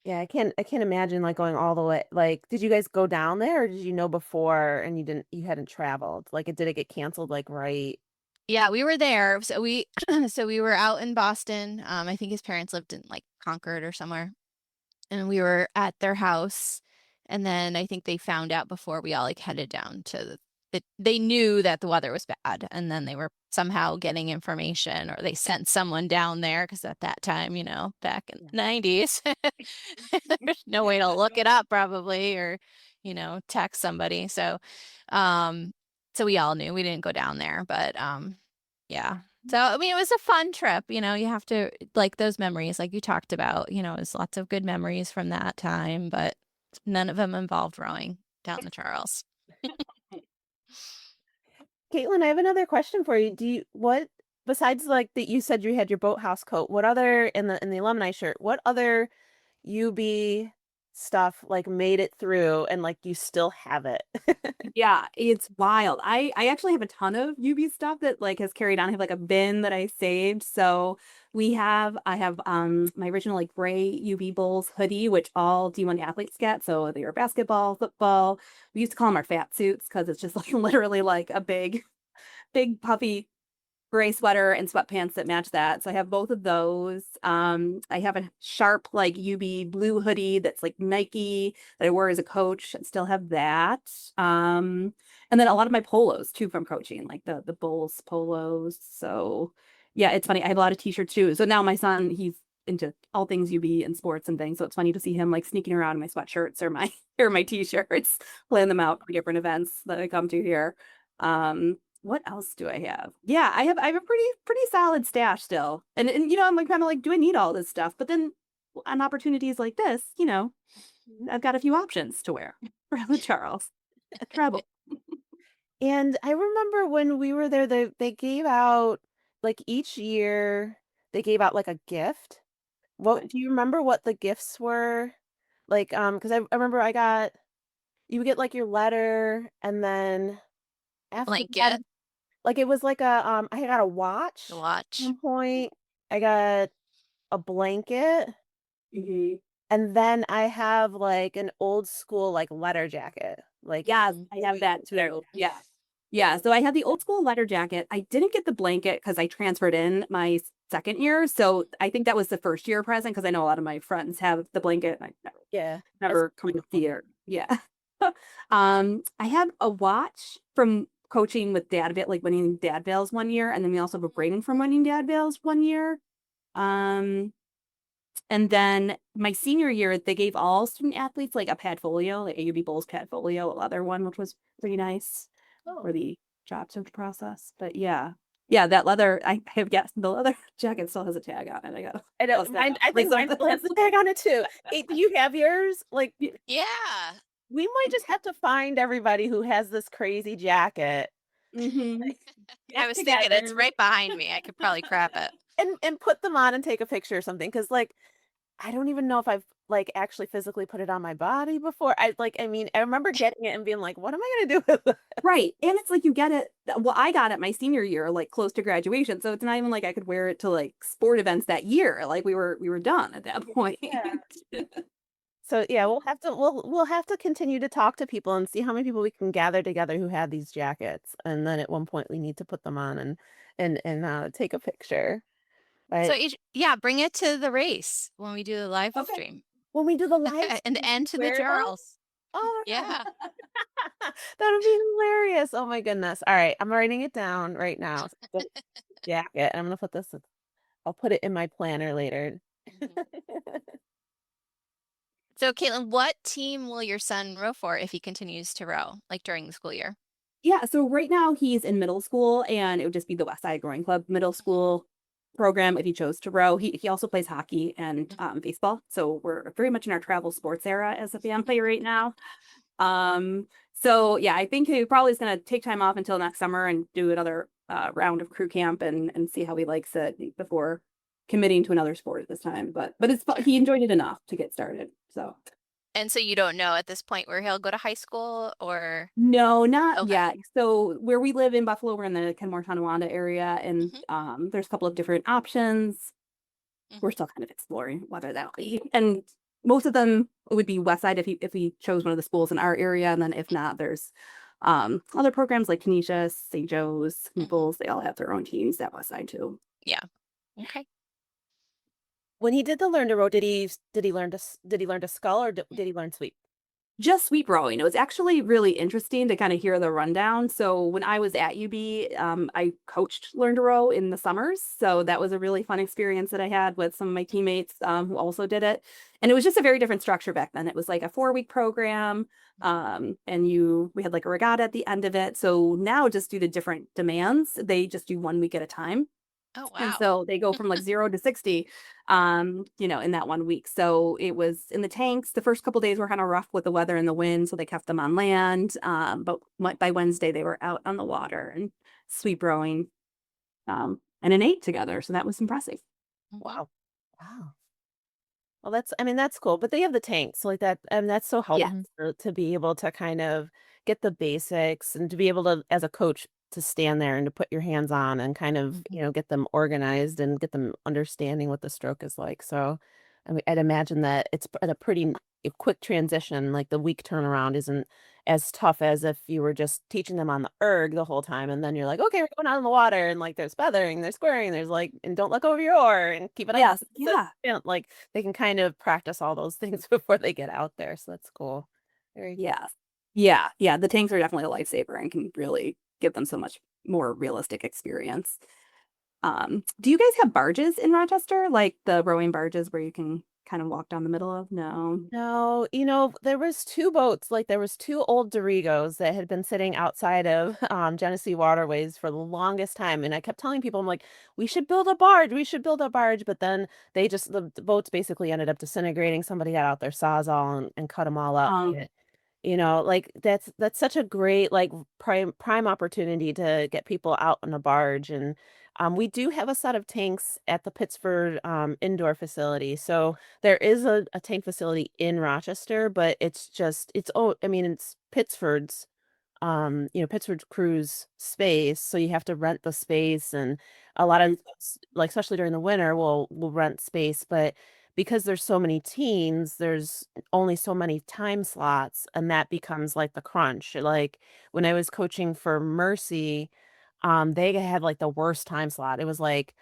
Yeah, I can't imagine, like, going all the way like, did you guys go down there, or did you know before and you hadn't traveled? Like, did it get canceled, like, right? Yeah, we were there. So we so we were out in Boston. I think his parents lived in like Concord or somewhere. And we were at their house, and then I think they found out before we all like headed down to they knew that the weather was bad, and then they were somehow getting information, or they sent someone down there because at that time, back in Yeah. the 90s, there's no way to look it up probably, or text somebody. Um so we all knew we didn't go down there, but yeah. So, I mean, it was a fun trip. You have to like those memories, like you talked about, there's lots of good memories from that time, but none of them involved rowing down the Charles. Caitlin, I have another question for you. What besides like that you said you had your boathouse coat, what other in the alumni shirt, what other UB stuff like made it through and like you still have it? Yeah, it's wild. I actually have a ton of UB stuff that like has carried on. I have like a bin that I saved. So I have my original like gray UB Bulls hoodie, which all D1 athletes get. So they were basketball, football. We used to call them our fat suits because it's just like literally like a big puffy gray sweater and sweatpants that match that. So I have both of those. I have a sharp like UB blue hoodie that's like Nike that I wore as a coach. I still have that. And then a lot of my polos too from coaching, like the Bulls polos. So yeah, it's funny. I have a lot of t-shirts too. So now my son, he's into all things UB and sports and things. So it's funny to see him like sneaking around in my sweatshirts or my or my t-shirts, playing them out for different events that I come to here. What else do I have? Yeah, I have a pretty solid stash still. And I'm like kind of like, do I need all this stuff? But then on opportunities like this, I've got a few options to wear for the Charles. Treble. And I remember when we were there, they gave out like each year they gave out like a gift. What do you remember what the gifts were? Like, because I remember you would get like your letter, and then after that, Blanket like it was like I got a to watch at watch. one point. I got a blanket. Mhm. And then I have, like, an old school, like, leather jacket, like Yeah, I have that too. Yeah. Yeah, so I had the old school leather jacket. I didn't get the blanket because I transferred in my second year, so I think that was the first year present because I know a lot of my friends have the blanket, and I yeah, that's never come to see it. Yeah. I have a watch from coaching with Dad like winning Dad Veils one year, and then we also have a ring from winning Dad Veils one year. Um, and then my senior year, they gave all student athletes like a Padfolio, like AUB Bowls Padfolio, a leather one, which was pretty nice oh. for the job search process. But yeah, yeah, that leather, I have guessed the leather jacket still has a tag on it. I gotta I know bust that mine out I for think mine something. still has the tag on it too. Hey, do you have yours? Like, Yeah. we might just have to find everybody who has this crazy jacket, Mm-hmm. I Get was thinking it's together. right behind me. I could probably crap it. and put them on and take a picture or something. Cause like, I don't even know if I've, like, actually physically put it on my body before. I mean, I remember getting it and being like, "What am I gonna do with it?" Right. And it's like you get it. Well, I got it my senior year, like close to graduation. So it's not even like I could wear it to like sport events that year. Like we were done at that point. Yeah. So, yeah, we'll have to continue to talk to people and see how many people we can gather together who have these jackets, and then at one point, we need to put them on and take a picture. So But yeah, bring it to the race when we do the live Okay. stream. when we do the live stream, And to the wear them? Charles. Oh my god. Yeah. That would be hilarious. Oh my goodness. Alright, I'm writing it down right now. The jacket, I'm gonna put this I'll put it in my planner later. Mhm. So Caitlin, what team will your son row for if he continues to row, like during the school year? Yeah. So right now he's in middle school and it would just be the West Side Rowing Club middle school program if he chose to row. He also plays hockey and baseball. So we're very much in our travel sports era as a family right now. So yeah, I think he probably is going to take time off until next summer and do another round of crew camp and see how he likes it before committing to another sport at this time. But he enjoyed it enough to get started. So And so you don't know at this point where he'll go to high school or no, not okay. yet. So where we live in Buffalo, we're in the Kenmore Tonawanda area, and Hmm. there's a couple of different options. We're Hmm. still kind of exploring whether that'll be, and most of them would be West Side if we chose one of the schools in our area, and then if not, there's other programs like Canisius, St. Joe's, Hmm. Naples. They all have their own teams at West Side too. Yeah. Okay. When he did the learn to row, did he learn to scull or did he learn sweep? Just sweep rowing. It was actually really interesting to kind of hear the rundown. So when I was at UB, I coached Learn to Row in the summers. So that was a really fun experience that I had with some of my teammates who also did it. And it was just a very different structure back then. It was like a 4-week program, and we had like a regatta at the end of it. So now just due to different demands, they just do 1 week at a time. Oh And wow. so they go from like 0 to 60, in that 1 week. So it was in the tanks. The first couple days were kind of rough with the weather and the wind, so they kept them on land. But by Wednesday they were out on the water and sweep rowing, and an 8 together. So that was impressive. Hmm. Wow. Wow. Well, I mean, that's cool, but they have the tanks like that, and that's so helpful Yes. to be able to kind of get the basics and to be able to, as a coach, to stand there and to put your hands on and kind of, Hmm. get them organized and get them understanding what the stroke is like. So, I mean, I'd imagine that it's at a pretty quick transition. Like the week turnaround isn't as tough as if you were just teaching them on the erg the whole time, and then you're like, okay, we're going out in the water, and like there's feathering, there's squaring, there's like, and don't let go of your oar, and keep it on Yes. Yeah. consistent. Like they can kind of practice all those things before they get out there. So that's cool. Very cool. Yeah. Yeah. Yeah. The tanks are definitely a lifesaver and can really give them so much more realistic experience. Do you guys have barges in Rochester, like the rowing barges where you can kind of walk down the middle of? No. No, there was two boats, like there was two old Dorigos that had been sitting outside of Genesee Waterways for the longest time. And I kept telling people, I'm like, we should build a barge, we should build a barge. But then the boats basically ended up disintegrating. Somebody got out their sawzall and cut them all up. Um, Like that's such a great like prime opportunity to get people out on a barge. And we do have a set of tanks at the Pittsford indoor facility. So there is a tank facility in Rochester, but I mean it's Pittsford cruise space, so you have to rent the space, and a lot of like especially during the winter we'll rent space, but because there's so many teens, there's only so many time slots, and that becomes like the crunch. Like when I was coaching for Mercy, they had like the worst time slot. It was like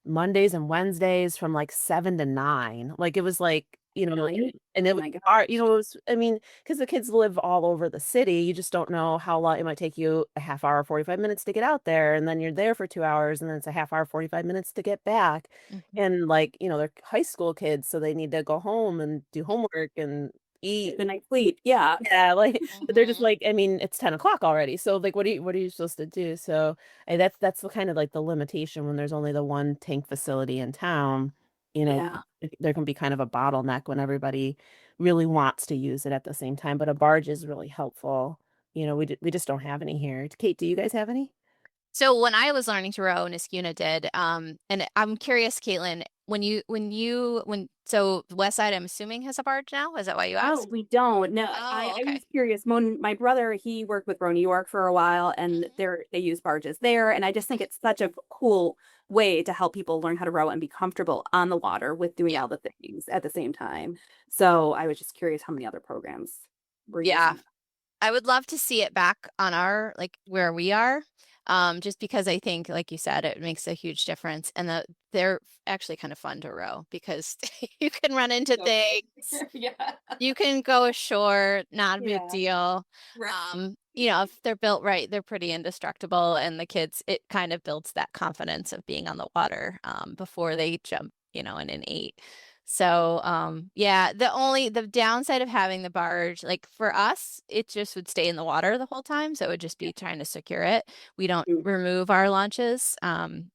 Mondays and Wednesdays from like 7 to 9. Like it was like, Really? and Oh it was my God. it was, I mean, because the kids live all over the city, you just don't know how long it might take you a half hour, 45 minutes to get out there, and then you're there for 2 hours, and then it's a half hour, 45 minutes to get back. Mhm. And like, they're high school kids, so they need to go home and do homework and eat. Good night sleep. Yeah. Yeah, like but they're just Mhm. like, I mean, it's 10 o'clock already. So like what are you supposed to do? So that's the kind of like the limitation when there's only the one tank facility in town, Yeah. there can be kind of a bottleneck when everybody really wants to use it at the same time. But a barge is really helpful. We just don't have any here. Kate, do you guys have any? So when I was learning to row, Niskuna did, and I'm curious, Caitlin, so West Side, I'm assuming has a barge now. Is that why you No, asked? we don't. No, Oh, I okay. was curious. My brother, he worked with Row New York for a while, and Mhm. they use barges there. And I just think it's such a cool way to help people learn how to row and be comfortable on the water with doing Yeah. all the things at the same time. So I was just curious how many other programs were Yeah. using that. I would love to see it back on our like where we are. Just because I think, like you said, it makes a huge difference. And they're actually kind of fun to row because you can run into So things. yeah. You can go ashore, not a big Yeah. deal. Right. If they're built right, they're pretty indestructible. And the kids, it kind of builds that confidence of being on the water before they jump, in an eight. So, yeah, the downside of having the barge, like for us, it just would stay in the water the whole time. So it would just Yeah. be trying to secure it. We don't Mm. remove our launches.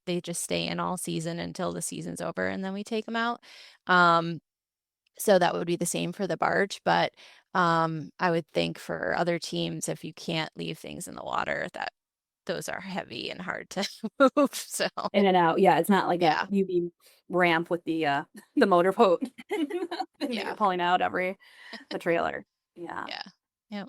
They just stay in all season until the season's over and then we take them out. Um, so that would be the same for the barge, but I would think for other teams, if you can't leave things in the water, that those are heavy and hard to move. So In and out. Yeah, it's not like a yeah, UV ramp with the motorboat that yeah, you're pulling out the trailer. Yeah. yeah, yeah.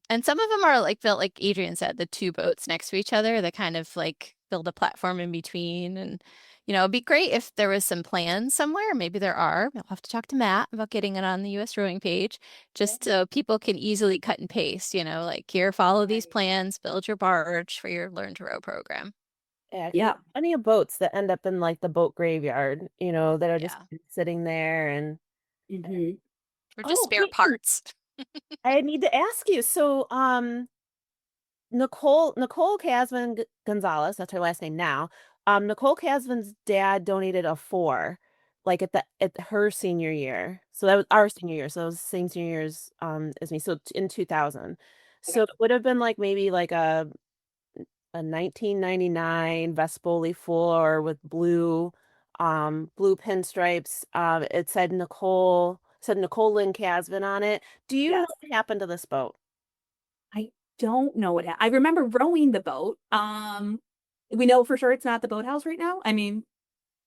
And some of them are like built, like Adrian said, the two boats next to each other that kind of like build a platform in between. And, it'd be great if there was some plans somewhere. Maybe there are. We'll have to talk to Matt about getting it on the US rowing page, just so people can easily cut and paste, like here, follow these Right. plans, build your barge for your Learn to Row program. Yeah, 'cause Yeah. plenty of boats that end up in like the boat graveyard, that are just Yeah. sitting there. And Hmm. Or just oh, spare hey, parts. I need to ask you. So, Nicole Casman Gonzalez, that's her last name now. Nicole Casman's dad donated a four, like at her senior year. So that was our senior year. So it was the same senior years as me. So in 2000. So Okay. it would have been like maybe like a 1999 Vespoli floor with blue pinstripes. It said Nicole Lynn Casvan on it. Do you know Yes. what happened to this boat? I don't know I remember rowing the boat. We know for sure it's not the boathouse right now. I mean,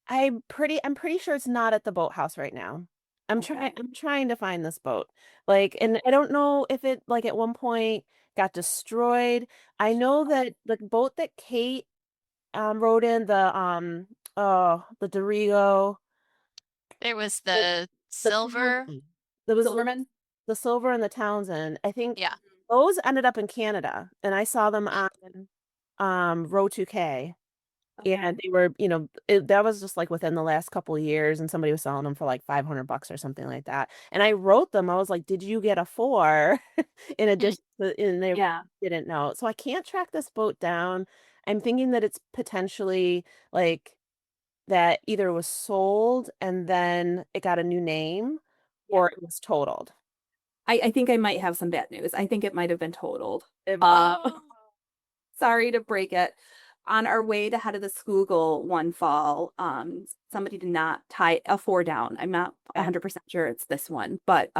I'm pretty sure it's not at the boathouse right now. okay. I'm trying to find this boat. Like, and I don't know if it like at one point got destroyed. I know that the boat that Kate rode in, the Dorigo, There was the the the silver. Townsend. There was Silverman? the Silver and the Townsend. I think Yeah. those ended up in Canada, and I saw them Mm. on Row 2K. Okay. And they were, that was just like within the last couple of years, and somebody was selling them for like $500 or something like that. And I wrote them, I was like, "Did you get a four?" In addition and they Yeah. didn't know. So I can't track this boat down. I'm thinking that it's potentially like that either was sold and then it got a new name Yeah. or it was totaled. I think I might have some bad news. I think it might have been totaled. Uh, Oh. sorry to break it. On our way to head of the Schuylkill one fall, somebody did not tie a four down. I'm not Okay. 100% sure it's this one, but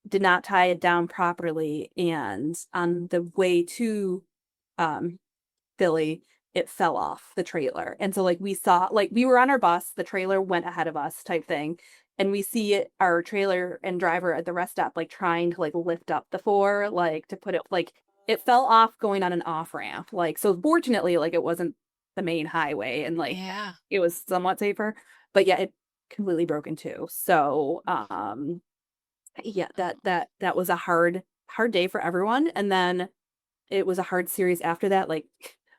did not tie it down properly. And on the way to um Philly, it fell off the trailer. And so like we saw like we were on our bus, the trailer went ahead of us type thing. And we see our trailer and driver at the rest stop like trying to like lift up the four, like to put it like it fell off going on an off ramp. Like so fortunately like it wasn't the main highway and like Yeah. it was somewhat safer. But yeah, it completely broke in two. So, yeah, that was a hard day for everyone. And then it was a hard series after that, like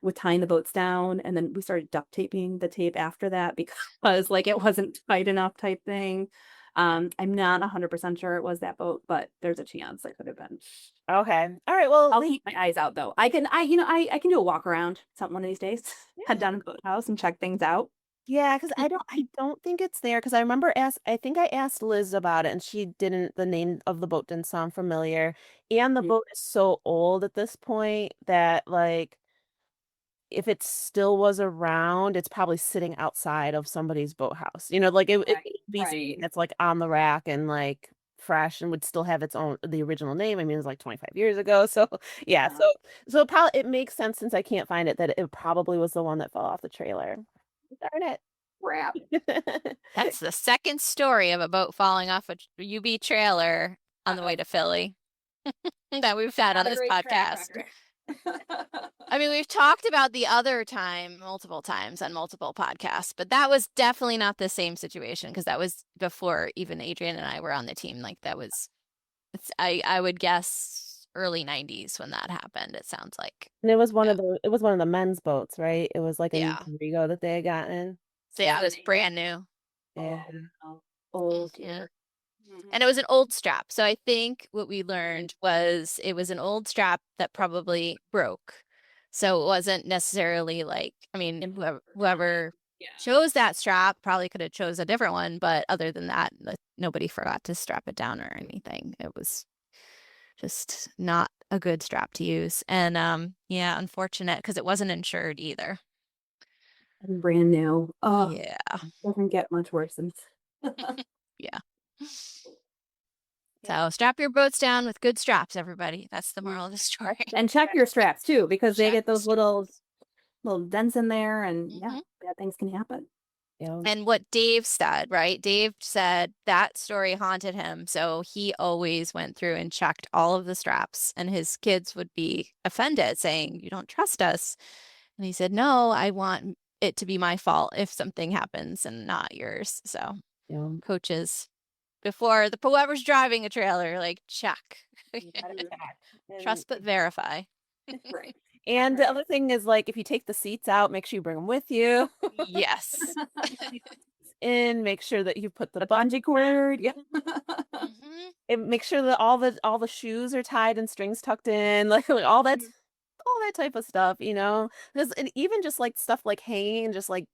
with tying the boats down, and then we started duct taping the tape after that because like it wasn't tight enough type thing. I'm not 100% sure it was that boat, but there's a chance it could have been. Okay. All right. Well, I'll keep my eyes out though. I can do a walk around some one of these days. Head down to the boathouse and check things out. yeah, because I don't think it's there because I remember I think I asked Liz about it and she didn't, the name of the boat didn't sound familiar. And the Mhm. boat is so old at this point that like if it still was around, it's probably sitting outside of somebody's boathouse. Like it Right, would be something right. that's like on the rack and like fresh and would still have its own the original name. I mean, it was like 25 years ago. So yeah, Yeah. so probably it makes sense since I can't find it that it probably was the one that fell off the trailer. Darn Crap. it. That's the second story of a boat falling off a UB trailer on the Uh-oh. way to Philly that we've had on Not a this great track podcast. record. I mean, we've talked about the other time multiple times on multiple podcasts, but that was definitely not the same situation because that was before even Adrien and I were on the team. Like that was, I would guess early 90s when that happened, it sounds like. And Yeah. it was one of the men's boats, right? It was like a new Yeah. Rigo that they had gotten. So yeah, it was brand new. Yeah. Oh, oh Hmm. dear. Mhm. And it was an old strap. So I think what we learned was it was an old strap that probably broke. So it wasn't necessarily like, I mean, whoever Yeah. chose that strap probably could have chose a different one, but other than that, nobody forgot to strap it down or anything. It was just not a good strap to use. And yeah, unfortunate because it wasn't insured either. And brand new. Oh, Yeah. doesn't get much worse than Yeah. yeah. So strap your boats down with good straps, everybody. That's the moral of the story. And check your straps too, because they Check get those little dents in there, and yeah, hmm bad things can happen. Yeah. And what Dave said, right? Dave said that story haunted him. So he always went through and checked all of the straps, and his kids would be offended, saying, "You don't trust us." And he said, "No, I want it to be my fault if something happens and not yours." So Yeah. coaches, before the whoever's driving a trailer, like check. You gotta check. Trust but verify. Right. And the Right. other thing is like if you take the seats out, make sure you bring them with you. Yes. In, make sure that you put the The button bungee cord. Yeah. Hmm. and make sure that all the shoes are tied and strings tucked in, like all that type of stuff, because and even just like stuff like hanging and just like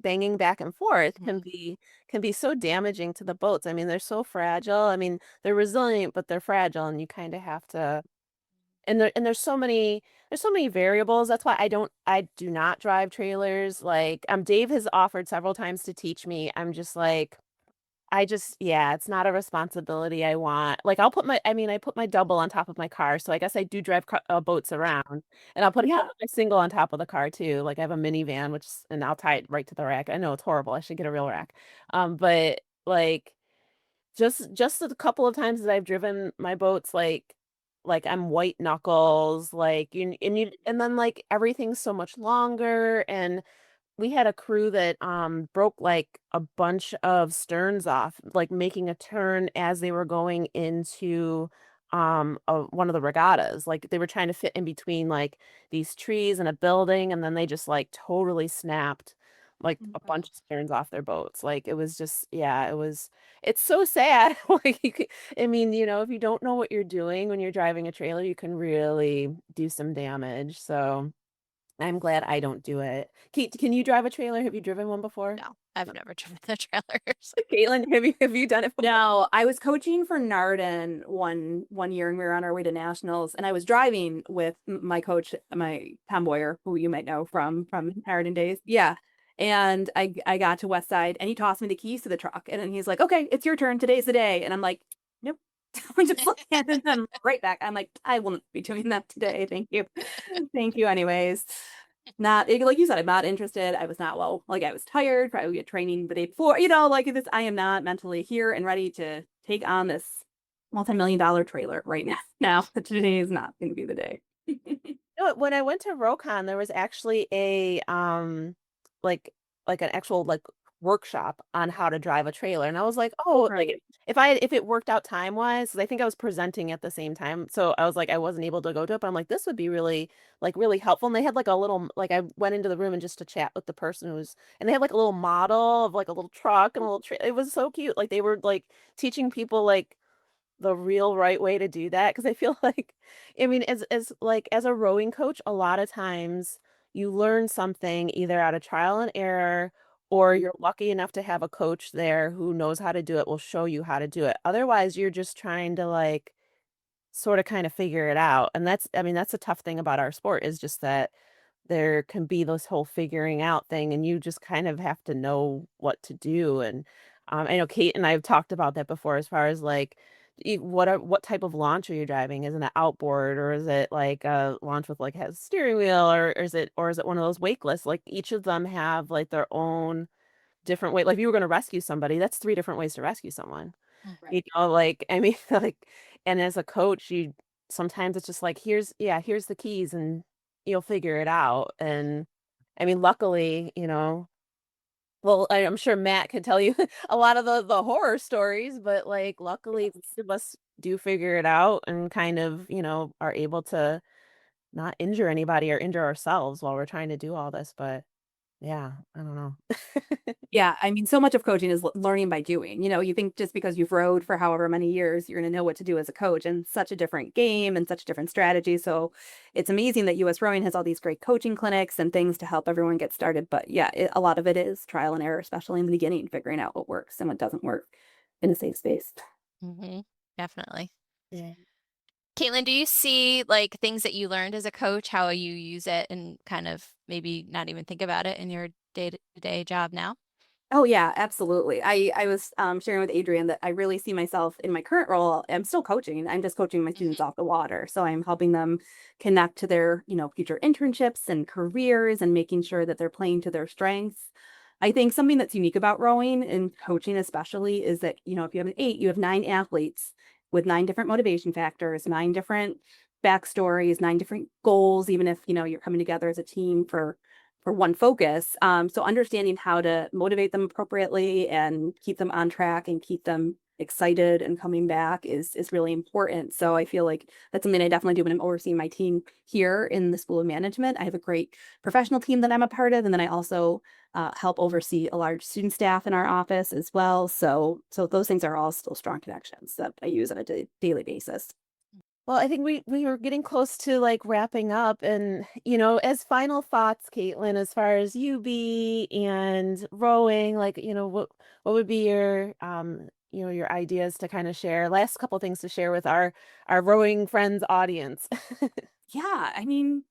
banging back and forth can be so damaging to the boats. I mean, they're so fragile. I mean, they're resilient, but they're fragile, and you kind of have to. And there's so many variables. That's why I do not drive trailers. Like Dave has offered several times to teach me. I'm just like yeah, it's not a responsibility I want. Like I put my double on top of my car, so I guess I do drive boats around, and I'll Yeah. put my single on top of the car too. Like I have a minivan, and I'll tie it right to the rack. I know it's horrible. I should get a real rack. But like just a couple of times that I've driven my boats, like I'm white knuckles, like and then like everything's so much longer, and we had a crew that broke like a bunch of sterns off, like making a turn as they were going into one of the regattas. Like they were trying to fit in between like these trees and a building, and then they just like totally snapped like a bunch of sterns off their boats. Like it was just, yeah, it's so sad. Like I mean, if you don't know what you're doing when you're driving a trailer, you can really do some damage. So I'm glad I don't do it. Kate, can you drive a trailer? Have you driven one before? No, I've never driven the trailers. Caitlin, have you done it before? No, I was coaching for Narden one year, and we were on our way to nationals, and I was driving with my coach, my Tom Boyer, who you might know from Narden days. Yeah. And I got to West Side, and he tossed me the keys to the truck, and then he's like, "Okay, it's your turn. Today's the day." And I'm like, "Nope." I'm just looking at it, and I'm right back. I'm like, "I will not be doing that today. Thank you." Thank you anyways. Not like you said, I'm not interested. I was not well, like I was tired, probably get training the day before, like this. I am not mentally here and ready to take on this multi-million-dollar trailer right now. Now, today is not going to be the day. When I went to Rokon, there was actually a like an actual like workshop on how to drive a trailer. And I was like, Oh, oh, like great. if it worked out time wise, 'cause I think I was presenting at the same time. So I was like, I wasn't able to go to it, but I'm like, this would be really like really helpful. And they had like a little like I went into the room and just to chat with the person who was and they had like a little model of like a little truck and a little it was so cute. Like they were like teaching people like the real right way to do that because I feel like I mean, as a rowing coach, a lot of times you learn something either out of trial and error or you're lucky enough to have a coach there who knows how to do it, will show you how to do it. Otherwise, you're just trying to like sort of kind of figure it out. And that's I mean, that's a tough thing about our sport is just that there can be this whole figuring out thing and you just kind of have to know what to do and I know Kate and I have talked about that before as far as like what type of launch are you driving? Is it an outboard or is it like a launch with like has a steering wheel or is it one of those wakeless? Like each of them have like their own different way. Like if you were going to rescue somebody, that's three different ways to rescue someone. Right. Like I mean like and as a coach, you sometimes it's just like here's the keys and you'll figure it out. And I mean, luckily, well, I'm sure Matt could tell you a lot of the horror stories, but like luckily Yes. most of us do figure it out and kind of, are able to not injure anybody or injure ourselves while we're trying to do all this. But yeah, I don't know. Yeah, I mean, so much of coaching is learning by doing. You think just because you've rowed for however many years, you're going to know what to do as a coach, and such a different game and such a different strategy. So it's amazing that US Rowing has all these great coaching clinics and things to help everyone get started. But yeah, a lot of it is trial and error, especially in the beginning, figuring out what works and what doesn't work in a safe space. Hmm. Definitely. Yeah. Caitlin, do you see like things that you learned as a coach, how you use it and kind of maybe not even think about it in your day-to-day job now? Oh yeah, absolutely. I was sharing with Adrian that I really see myself in my current role. I'm still coaching. I'm just coaching my students Hmm. off the water. So I'm helping them connect to their, future internships and careers and making sure that they're playing to their strengths. I think something that's unique about rowing and coaching especially is that, if you have an eight, you have nine athletes with nine different motivation factors, nine different backstories, nine different goals, even if, you're coming together as a team for one focus. So understanding how to motivate them appropriately and keep them on track and keep them excited and coming back is really important. So I feel like that's something I definitely do when I'm overseeing my team here in the School of Management. I have a great professional team that I'm a part of, and then I also help oversee a large student staff in our office as well. So those things are all still strong connections that I use on a daily basis. Well, I think we were getting close to like wrapping up and as final thoughts, Caitlin, as far as UB and rowing, like, what would be your your ideas to kind of share, last couple things to share with our rowing friends audience. Yeah, I mean,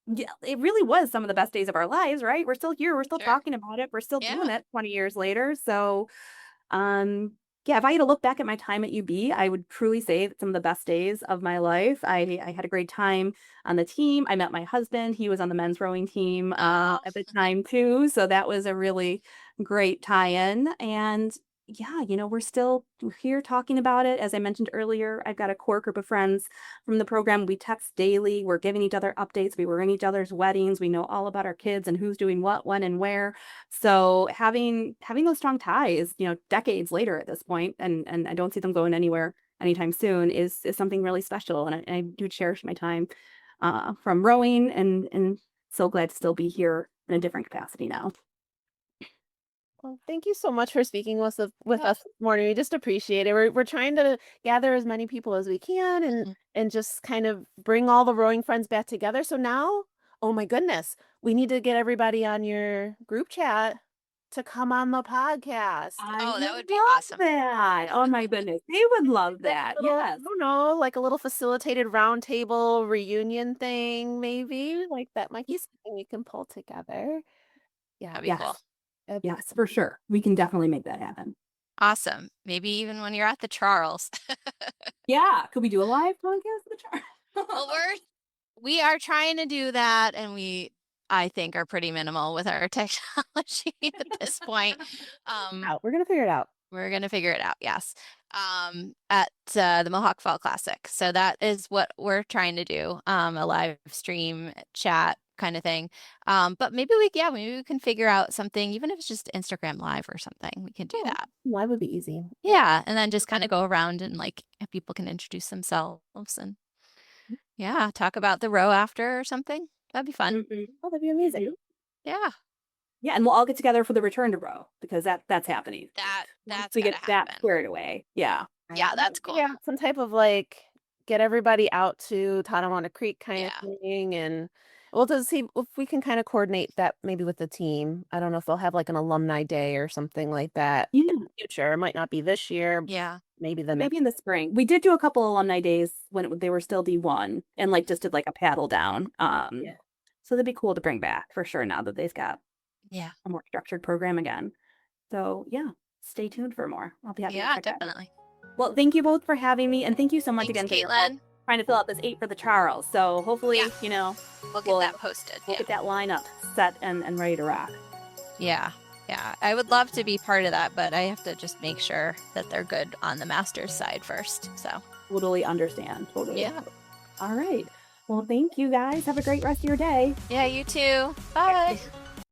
yeah, it really was some of the best days of our lives, right? We're still here, we're still Sure. talking about it, we're still doing Yeah. it 20 years later. So, um, yeah, if I had to look back at my time at UB, I would truly say that some of the best days of my life. I had a great time on the team. I met my husband. He was on the men's rowing team Oh, at the time too. So that was a really great tie-in. And yeah, we're here talking about it. As I mentioned earlier, I've got a core group of friends from the program. We text daily. We're giving each other updates. We were in each other's weddings. We know all about our kids and who's doing what, when, and where. So having those strong ties, decades later at this point, and I don't see them going anywhere anytime soon, is something really special. And I do cherish my time from rowing, and so glad to still be here in a different capacity now. Well, thank you so much for speaking with yeah. us this morning. We just appreciate it. We're trying to gather as many people as we can Mhm. and just kind of bring all the rowing friends back together. So now, oh my goodness, we need to get everybody on your group chat to come on the podcast. I Oh, that would would be love awesome. that. Oh my goodness. They would love Like that. a little, I Yes. don't know, like a little facilitated roundtable reunion thing, maybe. Like that might be something we can pull together. That'd Yeah, be cool. Yes. that'd be Yes, for sure. We can definitely make that happen. Awesome. Maybe even when you're at the Charles. Yeah. Could we do a live podcast with Well, Charles? we are trying to do that, and I think, are pretty minimal with our technology at this point. Um, out. We're gonna figure it out. we're gonna figure it out, yes. At the Mohawk Fall Classic. So that is what we're trying to do. A live stream chat kind of thing. But maybe maybe we can figure out something, even if it's just Instagram Live or something. We can do Yeah. that. Live would be easy. Yeah, and then just kind of go around and like people can introduce themselves and yeah, talk about the row after or something. That'd be fun. Oh, that'd be amazing. Yeah, Yeah, and we'll all get together for the return to row because that's happening. Once that's we gotta get that happen. squared away. Yeah. Yeah, that's cool. Yeah, some type of like get everybody out to Tonawanda Creek kind Yeah. of thing, and we'll just see if we can kind of coordinate that maybe with the team. I don't know if they'll have like an alumni day or something like that in Yeah. the future. It might not be this year, Yeah. maybe the next. Maybe in the spring. We did do a couple alumni days when they were still D1 and like just did like a paddle down. Yeah. So that'd be cool to bring back for sure now that they've got Yeah. a more structured program again. So yeah, stay tuned for more. I'll be happy to Yeah, check that out. definitely. Well, thank you both for having me, and thank you so much Thanks, again for your help Caitlin. trying to fill out this 8 for the Charles. So hopefully, Yeah. you know, We'll get We'll- that posted. we'll Yeah. get that lineup set and ready to rock. Yeah. Yeah. I would love to be part of that, but I have to just make sure that they're good on the master's side first. So, Totally understand. Totally. yeah. All right. Well, thank you guys. Have a great rest of your day. Yeah, you too. Bye.